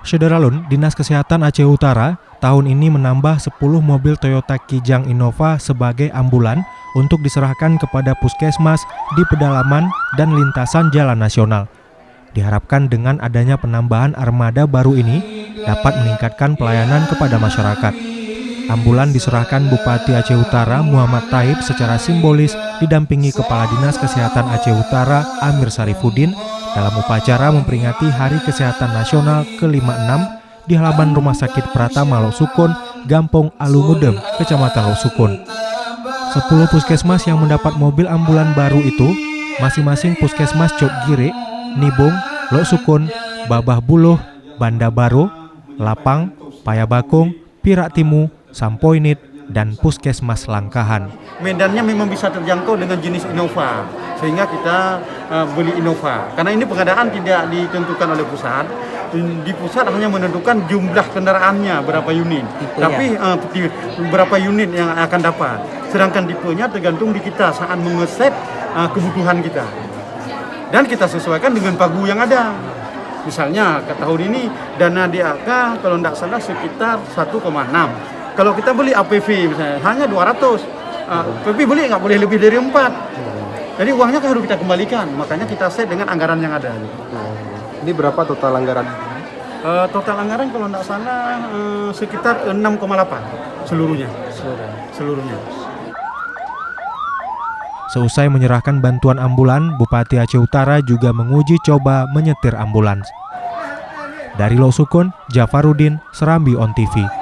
Saudara Dinas Kesehatan Aceh Utara tahun ini menambah 10 mobil Toyota Kijang Innova sebagai ambulan untuk diserahkan kepada puskesmas di pedalaman dan lintasan jalan nasional. Diharapkan dengan adanya penambahan armada baru ini dapat meningkatkan pelayanan kepada masyarakat. Ambulan diserahkan Bupati Aceh Utara Muhammad Taib secara simbolis didampingi Kepala Dinas Kesehatan Aceh Utara Amir Sarifudin dalam upacara memperingati Hari Kesehatan Nasional ke-56 di halaman Rumah Sakit Pratama Lok Sukun, Gampong Alungudem, Kecamatan Lok Sukun. 10 puskesmas yang mendapat mobil ambulan baru itu masing-masing Puskesmas Cot Gire, Nibung, Lok Sukun, Babah Buluh, Banda Baro, Lapang, Payabakung, Pirak Timu, Sampoinit, dan Puskesmas Langkahan. Medannya memang bisa terjangkau dengan jenis Innova, sehingga kita beli Innova. Karena ini pengadaan tidak ditentukan oleh pusat. Di pusat hanya menentukan jumlah kendaraannya berapa unit, tapi berapa unit yang akan dapat. Sedangkan tipenya tergantung di kita saat mengeset kebutuhan kita. Dan kita sesuaikan dengan pagu yang ada. Misalnya ke tahun ini dana DAK kalau tidak salah sekitar 1,6. Kalau kita beli APV misalnya hanya 200, tapi beli nggak boleh lebih dari 4. Jadi uangnya harus kita kembalikan, makanya kita set dengan anggaran yang ada. Ini berapa total anggaran? Total anggaran kalau tidak salah sekitar 6,8 seluruhnya. Seusai menyerahkan bantuan ambulan, Bupati Aceh Utara juga menguji coba menyetir ambulans. Dari Lok Sukun, Jafarudin, Serambi On TV.